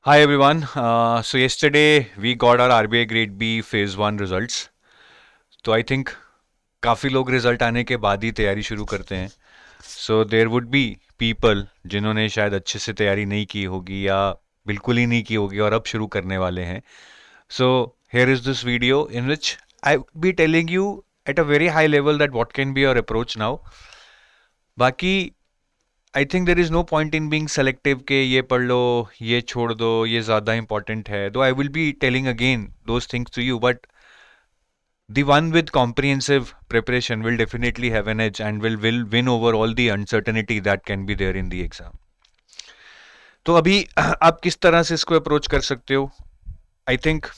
Hi everyone. So yesterday we got our RBI Grade B Phase 1 results. तो I think काफ़ी लोग result आने के बाद ही तैयारी शुरू करते हैं. So there would be people जिन्होंने शायद अच्छे से तैयारी नहीं की होगी या बिल्कुल ही नहीं की होगी और अब शुरू करने वाले हैं. सो here is this video in which I be telling you at a very high level that what can be your approach now. बाकी I think there is no point in being selective के ये पढ़ लो, ये छोड़ दो, ये ज़्यादा important है. दो I will be telling again those things to you, but the one with comprehensive preparation will definitely have an edge and will win over all the uncertainty that can be there in the exam. तो अभी आप किस तरह से इसको approach कर सकते हो? आई थिंक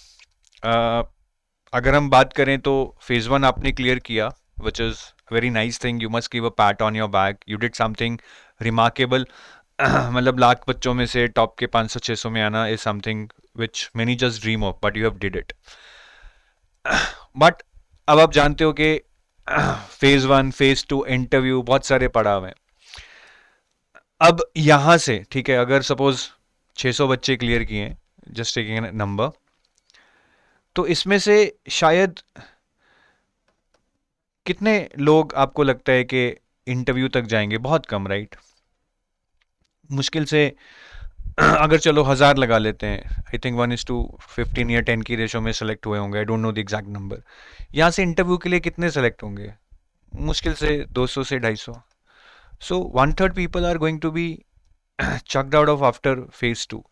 अगर हम बात करें तो फेज वन आपने क्लियर किया, which is very nice thing. You must give a PAT on your back. You did something remarkable. मतलब लाख बच्चों में से टॉप के 500-600 में आना is something which many just dream of, but you have did it. But अब आप जानते हो कि phase one phase two interview बहुत सारे पड़ाव हैं. अब यहां से ठीक है, अगर सपोज 600 बच्चे क्लियर किए हैं, जस्ट टेकिंग नंबर, तो इसमें से शायद कितने लोग आपको लगता है कि इंटरव्यू तक जाएंगे? बहुत कम, राइट? मुश्किल से अगर चलो 1000 लगा लेते हैं, आई थिंक 1:15 या 10 की रेशो में सेलेक्ट हुए होंगे. I don't know the exact number. यहाँ से इंटरव्यू के लिए कितने सेलेक्ट होंगे? मुश्किल से 200 से 250. So 1/3 people are going to be chucked out of after phase two.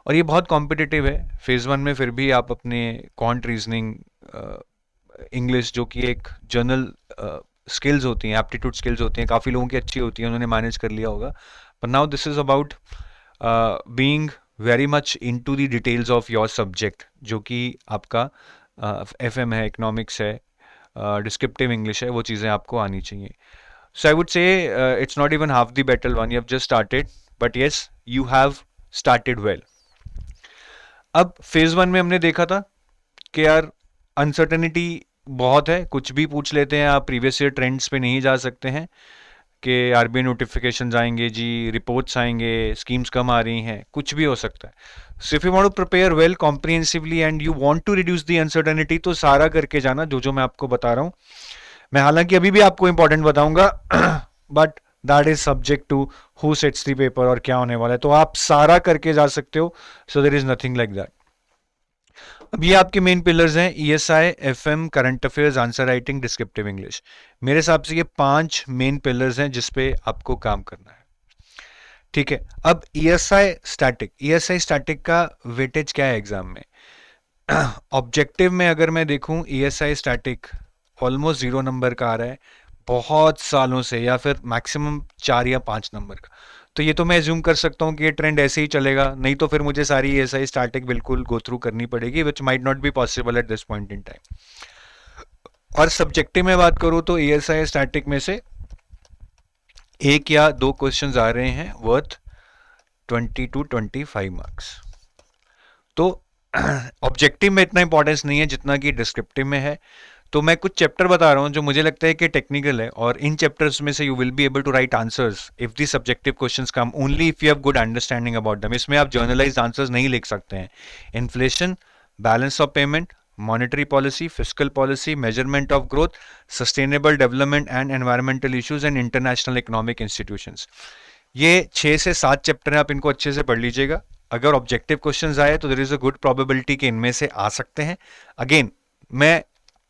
और ये बहुत कॉम्पिटिटिव है. फेज वन में फिर भी आप अपने क्वांट रीजनिंग, इंग्लिश जो कि एक जनरल स्किल्स होती हैं, एप्टीट्यूड स्किल्स होती हैं, काफ़ी लोगों की अच्छी होती हैं, उन्होंने मैनेज कर लिया होगा. पर now this is about being very much into the details of your subject, जो कि आपका एफएम है, इकोनॉमिक्स है, डिस्क्रिप्टिव इंग्लिश है. वो चीज़ें आपको आनी चाहिए. So I would say it's not even half the battle won. You have just started, but yes, you have started well. अब फेज वन में हमने देखा था कि यार अनसर्टेनिटी बहुत है, कुछ भी पूछ लेते हैं आप, प्रीवियस ईयर ट्रेंड्स पे नहीं जा सकते हैं कि आरबीआई नोटिफिकेशन आएंगे जी, रिपोर्ट्स आएंगे, स्कीम्स कम आ रही हैं, कुछ भी हो सकता है. So if you want to prepare well comprehensively and you want to reduce the uncertainty, तो सारा करके जाना जो जो मैं आपको बता रहा हूँ. मैं हालांकि अभी भी आपको इंपॉर्टेंट बताऊंगा, but that is subject to who sets the paper और क्या होने वाला है. तो आप सारा करके जा सकते हो. So there is nothing like that. अब ये आपके मेन पिलर्स हैं: ESI, FM, current affairs, answer writing, descriptive English. मेरे हिसाब से ये 5 मेन पिलर्स हैं जिसपे आपको काम करना है. ठीक है. अब ईएसआई स्टैटिक का वेटेज क्या है एग्जाम में? ऑब्जेक्टिव में अगर मैं देखूं, ईएसआई स्टैटिक ऑलमोस्ट 0 नंबर का आ रहा है बहुत सालों से, या फिर मैक्सिमम 4 या 5 नंबर का. तो ये तो मैं एज्यूम कर सकता हूँ कि ये ट्रेंड ऐसे ही चलेगा, नहीं तो फिर मुझे सारी ईएसआई स्टैटिक बिल्कुल गो थ्रू करनी पड़ेगी, which might not be possible at this point in time. और सब्जेक्टिव में बात करूँ तो ईएसआई स्टैटिक में से 1 या 2 क्वेश्चन आ रहे हैं वर्थ 20 to 25 मार्क्स. तो ऑब्जेक्टिव में इतना इंपॉर्टेंस नहीं है जितना कि डिस्क्रिप्टिव में है. तो मैं कुछ चैप्टर बता रहा हूँ जो मुझे लगता है कि टेक्निकल है, और इन चैप्टर्स में से you will be able to write answers if the subjective questions come only if you have good understanding about them. इसमें आप जर्नलाइज्ड आंसर्स नहीं लिख सकते हैं. Inflation, balance of payment, monetary policy, fiscal policy, measurement of growth, sustainable development and environmental issues and international economic institutions. ये 6 से 7 chapter हैं, आप इनको अच्छे से पढ़ लीजिएगा. अगर ऑब्जेक्टिव क्वेश्चंस आए तो there is a good probability कि इनमें से आ सकते हैं. अगेन, मैं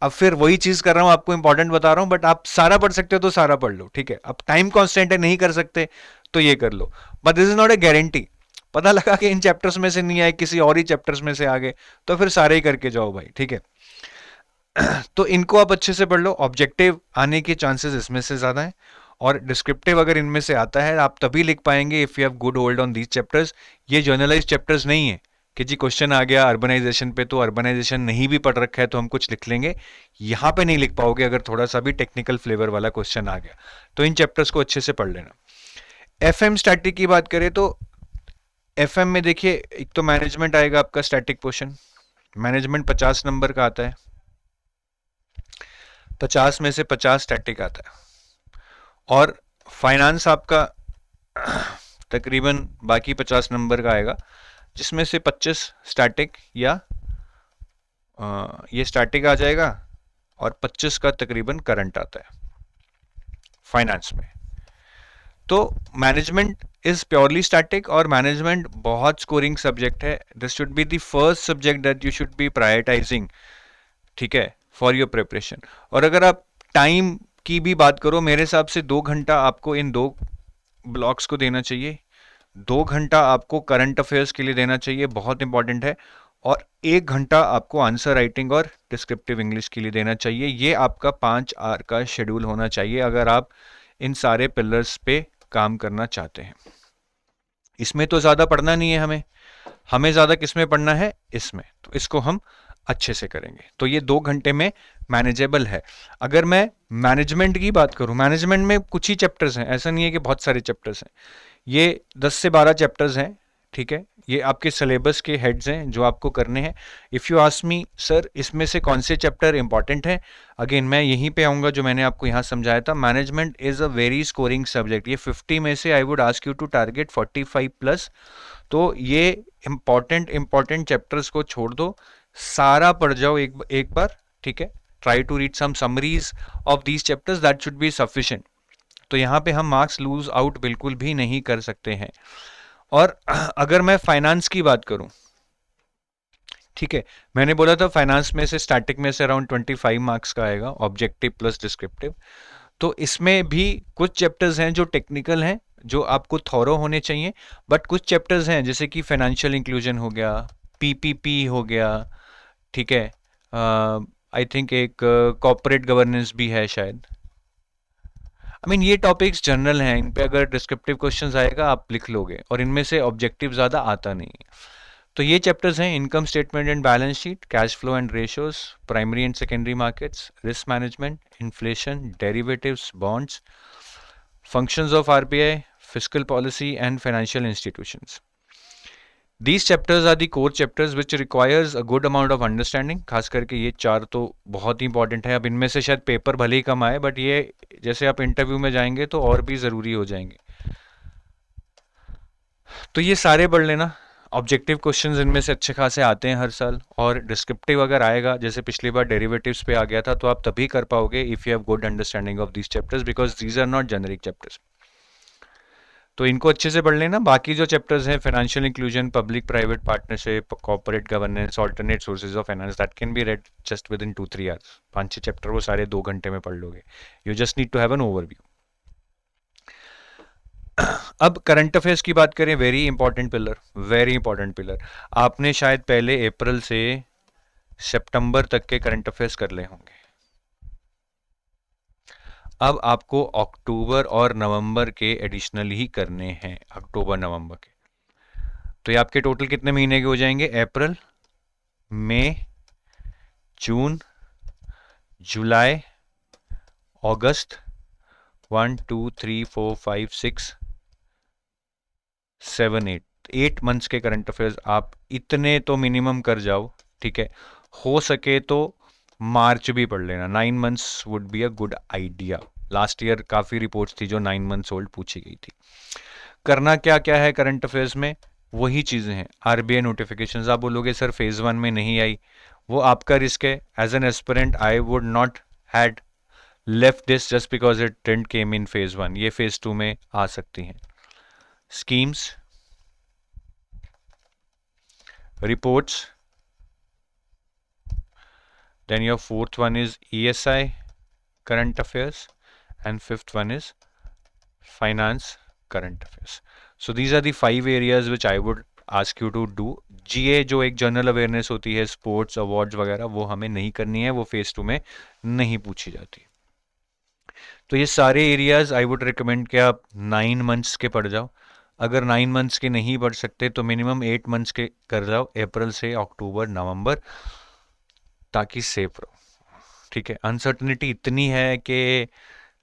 अब फिर वही चीज कर रहा हूं, आपको इंपॉर्टेंट बता रहा हूं, बट आप सारा पढ़ सकते हो तो सारा पढ़ लो. ठीक है. अब टाइम कांस्टेंट है, नहीं कर सकते तो ये कर लो, but this is not a guarantee. पता लगा कि इन चैप्टर्स में से नहीं आए, किसी और ही चैप्टर्स में से आ गए, तो फिर सारे ही करके जाओ भाई. ठीक है. तो इनको आप अच्छे से पढ़ लो. ऑब्जेक्टिव आने के चांसेस इसमें से ज्यादा है, और डिस्क्रिप्टिव अगर इनमें से आता है आप तभी लिख पाएंगे if you have good hold on these chapters. ये जर्नलाइज चैप्टर्स नहीं है कि जी क्वेश्चन आ गया अर्बनाइजेशन पे, तो अर्बनाइजेशन नहीं भी पढ़ रखा है तो हम कुछ लिख लेंगे. यहाँ पे नहीं लिख पाओगे अगर थोड़ा सा भी टेक्निकल फ्लेवर वाला क्वेश्चन आ गया. तो इन चैप्टर्स को अच्छे से पढ़ लेना. एफएम स्टैटिक की बात करें तो एफएम में देखिए, एक तो मैनेजमेंट आएगा आपका स्टैटिक पोर्शन. मैनेजमेंट 50 नंबर का आता है, 50 में से 50 स्टैटिक आता है. और फाइनेंस आपका तकरीबन बाकी 50 नंबर का आएगा, जिसमें से 25 स्टैटिक या ये स्टैटिक आ जाएगा और 25 का तकरीबन करंट आता है फाइनेंस में। तो मैनेजमेंट इज प्योरली स्टैटिक और मैनेजमेंट बहुत स्कोरिंग सब्जेक्ट है। This should be the first subject that you should B prioritising, ठीक है, फॉर योर प्रिपरेशन। और अगर आप टाइम की भी बात करो, मेरे हिसाब से 2 घंटा आपको इन 2 ब्लॉक्स को देना चाहिए, 2 घंटा आपको करंट अफेयर्स के लिए देना चाहिए, बहुत इंपॉर्टेंट है, और 1 घंटा आपको आंसर राइटिंग और डिस्क्रिप्टिव इंग्लिश के लिए देना चाहिए। ये आपका 5 आवर का शेड्यूल होना चाहिए अगर आप इन सारे पिलर्स पे काम करना चाहते हैं। इसमें तो ज़्यादा पढ़ना नहीं है हमें ज़्यादा किस में पढ़ना है, इसमें, तो इसको हम अच्छे से करेंगे। तो ये 2 घंटे में मैनेजेबल है। अगर मैं मैनेजमेंट की बात करूं, मैनेजमेंट में कुछ ही चैप्टर्स हैं, ऐसा नहीं है कि बहुत सारे चैप्टर्स हैं। ये 10 से 12 चैप्टर्स हैं, ठीक है। ये आपके सिलेबस के हेड्स हैं जो आपको करने हैं। If you ask me sir इसमें से कौन से चैप्टर इंपॉर्टेंट हैं, अगेन मैं यहीं पे आऊँगा जो मैंने आपको यहाँ समझाया था। Management is a very scoring subject. ये 50 में से I would ask you to target 45 plus. तो ये इंपॉर्टेंट चैप्टर्स को छोड़ दो, सारा पढ़ जाओ एक बार, ठीक है। Try to read some summaries of these chapters, that should be sufficient. तो यहाँ पे हम मार्क्स लूज आउट बिल्कुल भी नहीं कर सकते हैं। और अगर मैं फाइनेंस की बात करूं, ठीक है, मैंने बोला था फाइनेंस में से स्टैटिक में से अराउंड 25 मार्क्स का आएगा, ऑब्जेक्टिव प्लस डिस्क्रिप्टिव। तो इसमें भी कुछ चैप्टर्स हैं जो टेक्निकल हैं, जो आपको थॉरो होने चाहिए, बट कुछ चैप्टर्स हैं जैसे कि फाइनेंशियल इंक्लूजन हो गया, पीपीपी हो गया, ठीक है, आई थिंक एक कॉर्पोरेट गवर्नेंस भी है शायद। आई मीन ये टॉपिक्स जनरल हैं, इन पे अगर डिस्क्रिप्टिव क्वेश्चंस आएगा आप लिख लोगे, और इनमें से ऑब्जेक्टिव ज़्यादा आता नहीं है। तो ये चैप्टर्स हैं income statement and balance sheet, cash flow and ratios, primary and secondary markets, risk management, inflation, derivatives, bonds, functions of RBI, fiscal policy and financial institutions. These chapters are the core chapters which requires a good amount of understanding। खास करके ये 4 तो बहुत ही important है। अब इनमें से शायद पेपर भले ही कम आए, बट ये जैसे आप इंटरव्यू में जाएंगे तो और भी ज़रूरी हो जाएंगे। तो ये सारे पढ़ लेना। ऑब्जेक्टिव क्वेश्चंस इनमें से अच्छे खासे आते हैं हर साल, और डिस्क्रिप्टिव अगर आएगा, जैसे पिछली बार डेरिवेटिव्स पे आ गया था, तो आप तभी कर पाओगे if you have good understanding of these chapters, because these are not generic chapters. तो इनको अच्छे से पढ़ लेना। बाकी जो चैप्टर्स हैं, financial inclusion, public private partnership, corporate governance, alternate sources of finance, that can be read just within 2-3 hours. 5-6 chapter वो सारे 2 घंटे में पढ़ लोगे। You just need to have an overview. अब करंट अफेयर्स की बात करें, very important pillar, very important pillar. आपने शायद पहले अप्रैल से सितंबर तक के करंट अफेयर्स कर ले होंगे। अब आपको अक्टूबर और नवंबर के एडिशनल ही करने हैं, अक्टूबर नवंबर के। तो ये आपके टोटल कितने महीने के हो जाएंगे? अप्रैल, मई, जून, जुलाई, अगस्त, 1 2 3 4 5 6 7 8 मंथ्स के करंट अफेयर्स आप इतने तो मिनिमम कर जाओ, ठीक है। हो सके तो मार्च भी पढ़ लेना, 9 months would be a good idea. Last year काफ़ी रिपोर्ट्स थी जो 9 मंथ्स ओल्ड पूछी गई थी। करना क्या क्या है करंट अफेयर्स में, वही चीज़ें हैं। आरबीआई नोटिफिकेशंस, आप बोलोगे सर फेज़ 1 में नहीं आई, वो आपका रिस्क है। As an aspirant I would not had left this just because it didn't came in phase 1, ये फेज़ 2 में आ सकती हैं। Schemes, reports, then your fourth one is ESI current affairs, and fifth one is finance current affairs. So these are the 5 areas which I would ask you to do। GA जो एक general awareness होती है, sports awards वगैरह, वो हमें नहीं करनी है, वो फेज 2 में नहीं पूछी जाती। तो ये सारे एरियाज आई वुड रिकमेंड कि आप 9 मंथ्स के पढ़ जाओ। अगर 9 मंथ्स के नहीं पढ़ सकते तो मिनिमम 8 मंथ्स के कर जाओ, अप्रैल से अक्टूबर नवंबर, ताकि सेफ रहो, ठीक है। अनसर्टनिटी इतनी है कि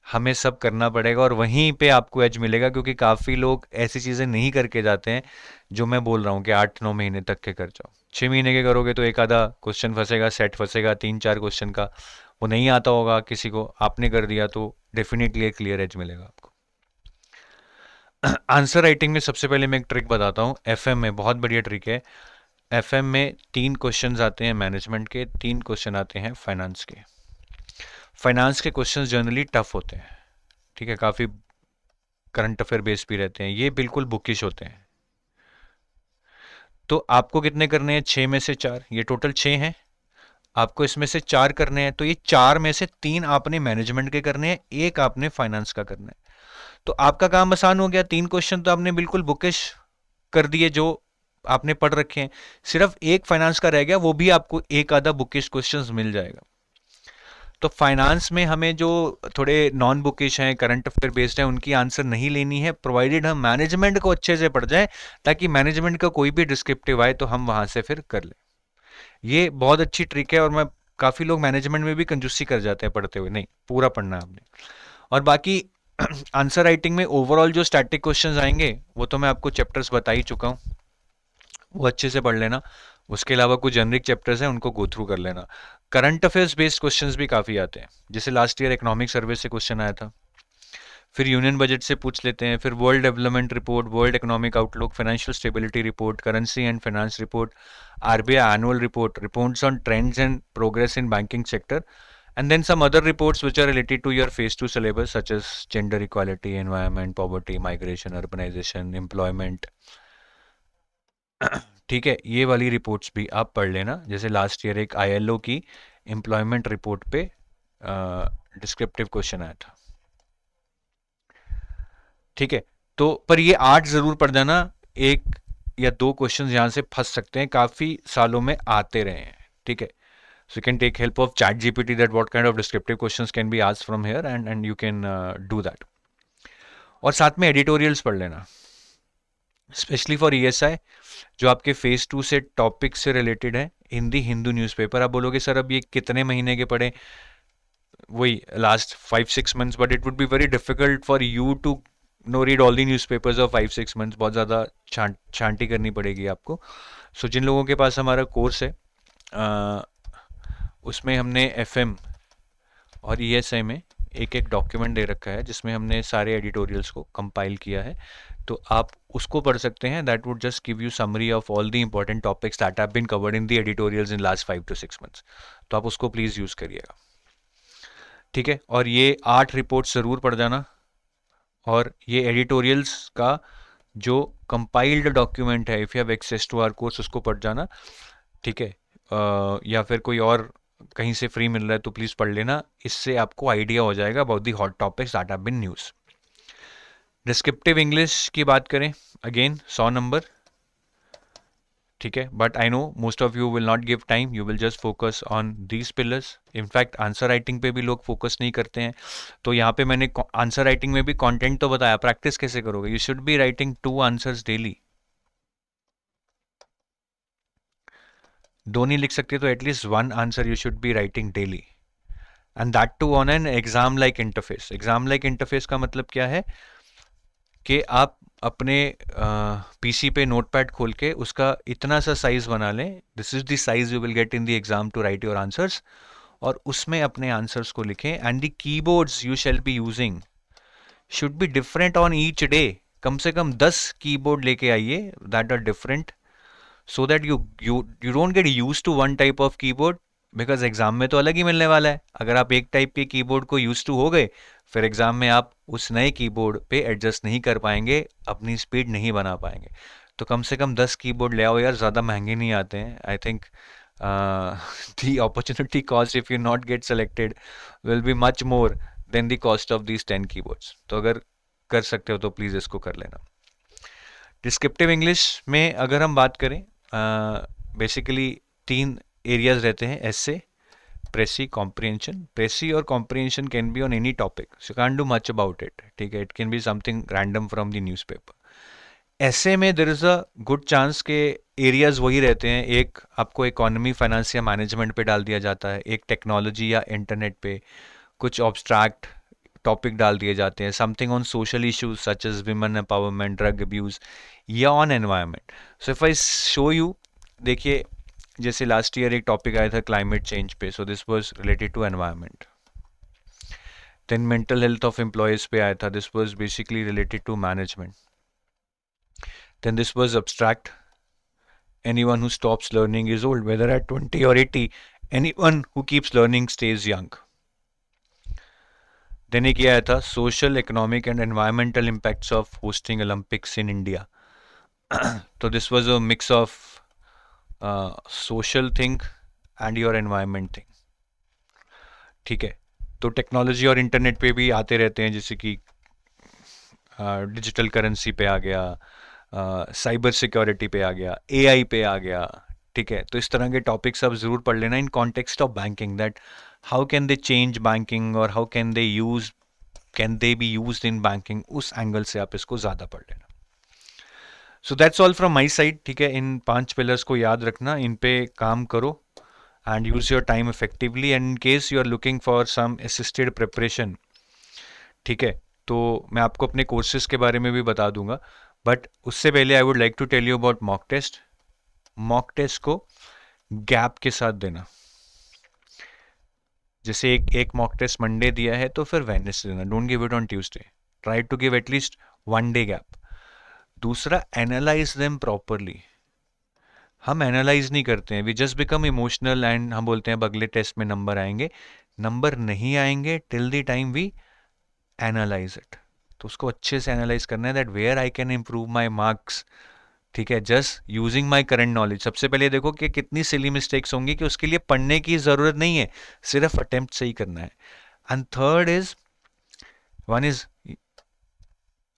हमें सब करना पड़ेगा, और वहीं पे आपको एज मिलेगा, क्योंकि काफ़ी लोग ऐसी चीज़ें नहीं करके जाते हैं जो मैं बोल रहा हूँ कि 8-9 महीने तक के कर जाओ। 6 महीने के करोगे तो एक आधा क्वेश्चन फंसेगा, सेट फंसेगा 3-4 क्वेश्चन का, वो नहीं आता होगा किसी को, आपने कर दिया तो डेफिनेटली एक क्लियर एज मिलेगा आपको। आंसर राइटिंग में सबसे पहले मैं एक ट्रिक बताता हूँ। एफएम में बहुत बढ़िया ट्रिक है। एफएम में 3 क्वेश्चंस आते हैं मैनेजमेंट के, 3 क्वेश्चन आते हैं फाइनेंस के। फाइनेंस के क्वेश्चंस जनरली टफ होते हैं, ठीक है, काफ़ी करंट अफेयर बेस्ड भी रहते हैं, ये बिल्कुल बुकिश होते हैं। तो आपको कितने करने हैं? 6 में से 4, ये टोटल 6 हैं। आपको इसमें से 4 करने हैं, तो ये 4 में से 3 आपने मैनेजमेंट के करने हैं, 1 आपने फाइनेंस का करना है। तो आपका काम आसान हो गया। 3 क्वेश्चन तो आपने बिल्कुल बुकिश कर दिए जो आपने पढ़ रखे हैं। सिर्फ एक फाइनेंस का रह गया, वो भी आपको एक आधा बुकिश क्वेश्चंस मिल जाएगा। तो फाइनेंस में हमें जो थोड़े नॉन बुकिश हैं, करंट अफेयर बेस्ड हैं, उनकी आंसर नहीं लेनी है, प्रोवाइडेड हम मैनेजमेंट को अच्छे से पढ़ जाएं, ताकि मैनेजमेंट का कोई भी डिस्क्रिप्टिव आए तो हम वहां से फिर कर लें। ये बहुत अच्छी ट्रिक है, और मैं काफ़ी लोग मैनेजमेंट में भी कंजूसी कर जाते हैं पढ़ते हुए। नहीं, पूरा पढ़ना है आपने। और बाकी आंसर राइटिंग में ओवरऑल जो स्टैटिक क्वेश्चंस आएंगे वो तो मैं आपको चैप्टर्स बता ही चुका हूँ, वो अच्छे से पढ़ लेना। उसके अलावा कुछ जेनरिक चैप्टर्स हैं, उनको गो थ्रू कर लेना। करंट अफेयर्स बेस्ड क्वेश्चंस भी काफ़ी आते हैं, जैसे लास्ट ईयर इकोनॉमिक सर्वे से क्वेश्चन आया था, फिर यूनियन बजट से पूछ लेते हैं, फिर world development report, world economic outlook, financial stability report, currency and finance report, RBI annual report, reports on trends and progress in banking sector, and then some other reports which are related to your phase 2 syllabus such as gender equality, environment, poverty, migration, urbanization, employment। ठीक है, ये वाली reports भी आप पढ़ लेना। जैसे last year एक आईएलओ की एम्प्लॉयमेंट रिपोर्ट पे डिस्क्रिप्टिव क्वेश्चन आया था। ठीक है, तो पर ये 8 जरूर पढ़ जाना। एक या दो क्वेश्चन यहाँ से फंस सकते हैं, काफी सालों में आते रहे हैं। ठीक है, so you can take help of chat gpt that what kind of descriptive questions can be asked from here, and you can do that। और साथ में एडिटोरियल्स पढ़ लेना, स्पेशली फॉर ईएसआई, जो आपके फेज 2 से टॉपिक से रिलेटेड है। हिंदी हिंदू न्यूज़पेपर, आप बोलोगे सर अब ये कितने महीने के पढ़े? वही last 5-6 months, but it would be very difficult for you to no read all the newspapers of 5-6 months, बहुत ज़्यादा छांटी करनी पड़ेगी आपको। सो जिन लोगों के पास हमारा कोर्स है, उसमें हमने एफएम और ईएसआई में एक एक डॉक्यूमेंट दे रखा है, जिसमें हमने सारे एडिटोरियल्स को कंपाइल किया है। तो आप उसको पढ़ सकते हैं। That would just give you summary of all the important topics that have been covered in the editorials in last 5 to 6 months। तो आप उसको प्लीज़ यूज़ करिएगा। ठीक है, और ये 8 रिपोर्ट्स ज़रूर पढ़ जाना, और ये एडिटोरियल्स का जो कंपाइल्ड डॉक्यूमेंट है, if you have access to our course, उसको पढ़ जाना। ठीक है, या फिर कोई और कहीं से फ्री मिल रहा है तो प्लीज़ पढ़ लेना। इससे आपको आइडिया हो जाएगा about the hot topics that have been news. Descriptive English की बात करें, अगेन 100 नंबर। ठीक है, but I know most of you will not give time, you will just focus on these pillars. In fact answer writing पे भी लोग focus नहीं करते हैं। तो यहाँ पे मैंने आंसर राइटिंग में भी कंटेंट तो बताया, प्रैक्टिस कैसे करोगे? You should be writing 2 answers daily. दो नहीं लिख सकते तो at least 1 answer you should be writing daily, and that too on an exam like interface. Exam like interface का मतलब क्या है कि आप अपने पीसी पे नोटपैड खोल के उसका इतना सा साइज बना लें, this is the size you will get in the exam to write your answers, और उसमें अपने आंसर्स को लिखें। And the keyboards you shall be using should be different on each day. कम से कम 10 कीबोर्ड लेके आइए that are different, so that you don't get use to one type of keyboard, because exam में तो अलग ही मिलने वाला है। अगर आप एक टाइप के कीबोर्ड को यूज टू हो गए, फिर एग्जाम में आप उस नए कीबोर्ड पे एडजस्ट नहीं कर पाएंगे, अपनी स्पीड नहीं बना पाएंगे। तो कम से कम 10 कीबोर्ड ले आओ यार, ज़्यादा महंगे नहीं आते हैं। I think the opportunity cost if you not get selected will be much more than the cost of these 10 keyboards. तो अगर कर सकते हो तो प्लीज़ इसको कर लेना। डिस्क्रिप्टिव इंग्लिश में अगर हम बात करें, बेसिकली 3 एरियाज रहते हैं, एसे, प्रेसी, कॉम्प्रिहेंशन। प्रेसी और comprehension can be on any topic, so can do much about it. ठीक है, it can be something random from the newspaper. ऐसे में there is a good chance के एरियाज वही रहते हैं। एक आपको इकोनॉमी, फाइनेंस या मैनेजमेंट पे डाल दिया जाता है, एक टेक्नोलॉजी या इंटरनेट पे, कुछ ऑब्स्ट्रैक्ट टॉपिक डाल दिए जाते हैं, something on social issues such as women empowerment, drug abuse, या on environment. So if I show you, देखिए जैसे लास्ट ईयर एक टॉपिक आया था क्लाइमेट चेंज पे, so this was related to environment. Then mental health of employees पे आया था, this was basically related to management. then this was abstract. Anyone who stops learning is old, whether at 20 or 80. Anyone who keeps learning stays young. Then एक ये आया था social, economic and environmental impacts of hosting Olympics in India. तो this was a mix of social thing and your environment thing. ठीक है, तो technology और internet पे भी आते रहते हैं, जैसे कि डिजिटल करेंसी पे आ गया, साइबर सिक्योरिटी पे आ गया, एआई पे आ गया. ठीक है, तो इस तरह के टॉपिक्स आप ज़रूर पढ़ लेना in context of banking, that how can they change banking और how can they be used in banking. उस एंगल से आप इसको ज़्यादा पढ़ लेना. So that's all from my side. ठीक है, इन 5 पिलर्स को याद रखना, इन पे काम करो and use your time effectively. And in case you are looking for some assisted preparation, ठीक है, तो मैं आपको अपने कोर्सेज के बारे में भी बता दूंगा, बट उससे पहले I would like to tell you about mock test. Mock test को गैप के साथ देना. जैसे एक मॉक टेस्ट मंडे दिया है तो फिर वेडनेसडे देना. Don't give it on Tuesday. Try to give at least 1 day gap. दूसरा, एनालाइज देम प्रॉपरली. हम एनालाइज नहीं करते हैं, we just become emotional and हम बोलते हैं अब अगले टेस्ट में नंबर आएंगे. नंबर नहीं आएंगे till the time we analyse it. तो उसको अच्छे से एनालाइज करना है, that where I can improve my marks. ठीक है, just using my current knowledge. सबसे पहले देखो कि कितनी सिली मिस्टेक्स होंगी, कि उसके लिए पढ़ने की ज़रूरत नहीं है, सिर्फ अटेम्प्ट सही करना है. And third is, one is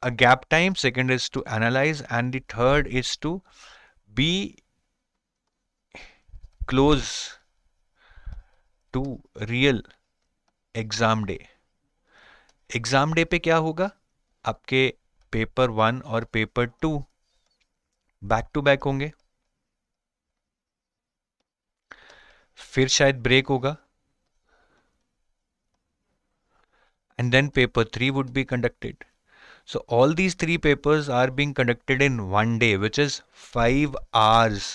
a gap time, second is to analyze, and the third is to be close to real exam day. Exam day पे क्या होगा, आपके पेपर 1 और पेपर 2 बैक टू बैक होंगे, फिर शायद ब्रेक होगा, and then paper 3 would be conducted. So all these 3 papers are being conducted in 1 day, which is 5 hours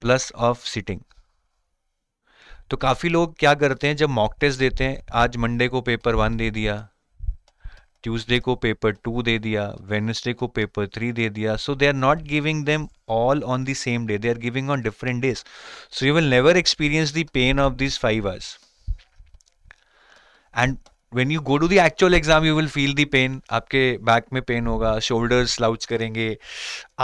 plus of sitting. तो काफ़ी लोग क्या करते हैं, जब मॉक टेस्ट देते हैं, आज मंडे को पेपर 1 दे दिया, ट्यूसडे को पेपर 2 दे दिया, वेडनेसडे को पेपर 3 दे दिया. So they are not giving them all on the same day, they are giving on different days. So you will never experience the pain of this 5 hours. And when you go to the actual exam you will feel the pain. आपके back में pen होगा, shoulders slouch करेंगे,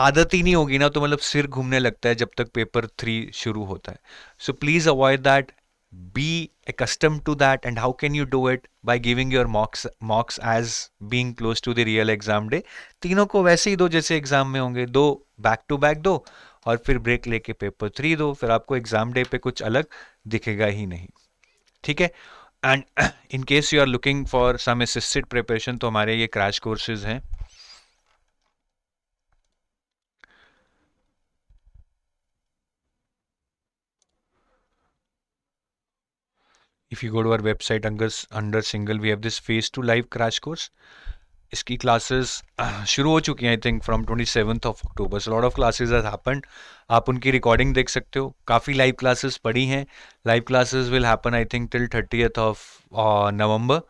आदत ही नहीं होगी ना, तो मतलब सिर घूमने लगता है जब तक पेपर 3 शुरू होता है. So please avoid that, be accustomed to that. And how can you do it? By giving your mocks as being close to the real exam day. तीनों को वैसे ही दो जैसे एग्जाम में होंगे, दो बैक टू बैक दो, और फिर ब्रेक लेके पेपर 3 दो, फिर आपको एग्जाम डे पे कुछ अलग दिखेगा ही नहीं. ठीक है, and in case you are looking for some assisted preparation, तो हमारे ये क्रैश कोर्सेज हैं. If you go to our website under single, we have this phase 2 live crash course. इसकी क्लासेस शुरू हो चुकी हैं, I think from 27th of October. So lot of classes has happened. आप उनकी रिकॉर्डिंग देख सकते हो. काफ़ी लाइव क्लासेस पड़ी हैं. Live classes will happen I think till 30th of November.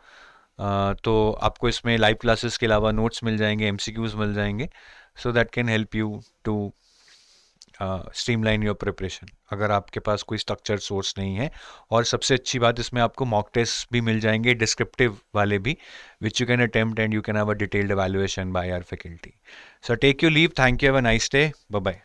तो आपको इसमें लाइव क्लासेस के अलावा नोट्स मिल जाएंगे, MCQs मिल जाएंगे, so that can help you to streamline your preparation, अगर आपके पास कोई स्ट्रक्चर सोर्स नहीं है. और सबसे अच्छी बात, इसमें आपको मॉक टेस्ट भी मिल जाएंगे, डिस्क्रिप्टिव वाले भी, which you can attempt and you can have a detailed evaluation by our faculty. So take your leave. Thank you. Have a nice day. Bye bye.